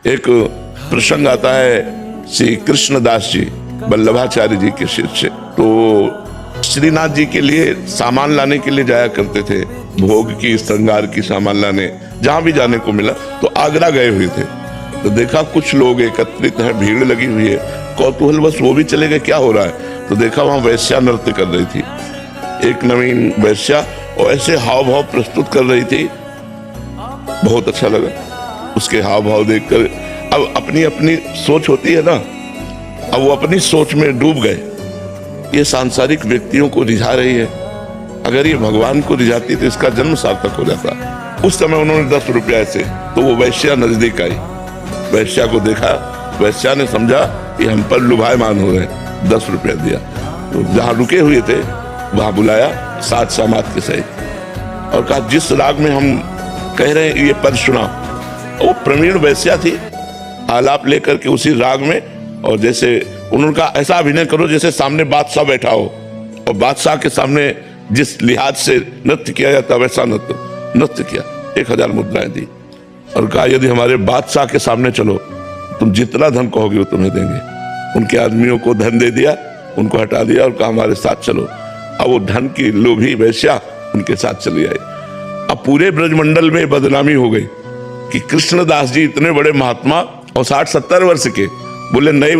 एक प्रसंग आता है श्री कृष्णदास जी वल्लभाचार्य जी के शिष्य, तो श्रीनाथ जी के लिए सामान लाने के लिए जाया करते थे, भोग की श्रृंगार की सामान लाने, जहां भी जाने को मिला। तो आगरा गए हुए थे, तो देखा कुछ लोग एकत्रित हैं, भीड़ लगी हुई है, कौतूहल बस वो भी चले गए क्या हो रहा है। तो देखा वहां वैश्या नृत्य कर रही थी, एक नवीन वैश्या, और ऐसे हाव भाव प्रस्तुत कर रही थी, बहुत अच्छा लगा उसके हाव भाव देखकर। अब अपनी अपनी सोच होती है ना, अब वो अपनी सोच में डूब गए। ये सांसारिक व्यक्तियों को रिझा रही है, अगर ये भगवान को रिझाती तो इसका जन्म सार्थक हो जाता। उस समय उन्होंने 10 रुपया से, तो वो वैश्या नजदीक आई, वैश्या को देखा, वैश्या ने समझा कि हम पर लुभायमान हो रहे हैं, 10 रुपया दिया। तो जहाँ रुके हुए थे वहां बुलाया साथ समाज के सहित और कहा जिस राग में हम कह रहे हैं ये पद सुना। वो प्रवीण वैश्या थी, आलाप लेकर के उसी राग में, और जैसे उन्होंने कहा ऐसा अभिनय करो जैसे सामने बादशाह बैठा हो, और बादशाह के सामने जिस लिहाज से नृत्य किया जाता वैसा नृत्य किया। 1000 मुद्राएं दी और कहा यदि हमारे बादशाह के सामने चलो तुम जितना धन कहोगे वो तुम्हें देंगे। उनके आदमियों को धन दे दिया, उनको हटा दिया और कहा हमारे साथ चलो। अब वो धन की लोभी वैश्या उनके साथ चली आई। अब पूरे ब्रजमंडल में बदनामी हो गई कि कृष्णदास जी इतने बड़े महात्मा और 60-70 वर्ष के, बोले नई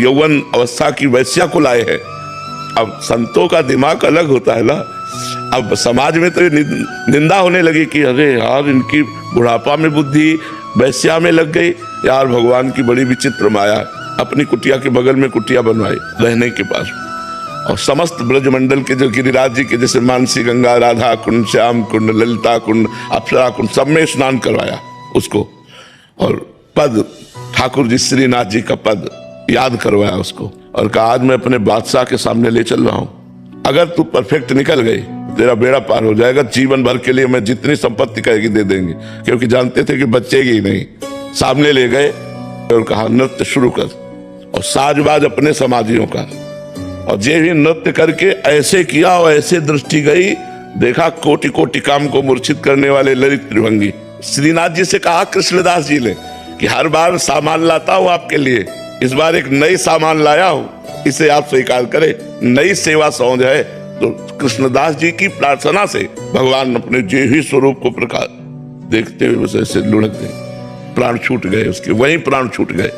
यौवन अवस्था की वैश्या को लाए हैं। अब संतों का दिमाग अलग होता है ना। अब समाज में तो निंदा होने लगी कि अरे यार इनकी बुढ़ापा में बुद्धि वैश्या में लग गई यार, भगवान की बड़ी विचित्र माया। अपनी कुटिया के बगल में कुटिया बनवाई रहने के पास, और समस्त ब्रजमंडल के जो गिरिराज जी के जैसे मानसी गंगा, राधा कुंड, श्याम कुंड, ललिता कुंड, अप्सरा कुंड, सब में स्नान करवाया उसको, और पद ठाकुर जी श्रीनाथ जी का पद याद करवाया उसको, और कहा आज मैं अपने बादशाह के सामने ले चल रहा हूं, अगर तू परफेक्ट निकल गई तेरा बेड़ा पार हो जाएगा, जीवन भर के लिए मैं जितनी संपत्ति कहेगी दे देंगे, क्योंकि जानते थे कि बचेगी ही नहीं। सामने ले गए और कहा नृत्य शुरू कर, और साजबाज अपने समाजियों का, और जे भी नृत्य करके ऐसे किया और ऐसे दृष्टि गई, देखा कोटि कोटि काम को मूर्छित करने वाले ललित त्रिभंगी। श्रीनाथ जी से कहा कृष्णदास जी ने कि हर बार सामान लाता हूं आपके लिए, इस बार एक नई सामान लाया हूं, इसे आप स्वीकार करें, नई सेवा सौंध है। तो कृष्णदास जी की प्रार्थना से भगवान अपने जे ही स्वरूप को प्रकाश देखते हुए बस ऐसे लुढ़क गए, प्राण छूट गए उसके, वहीं प्राण छूट गए।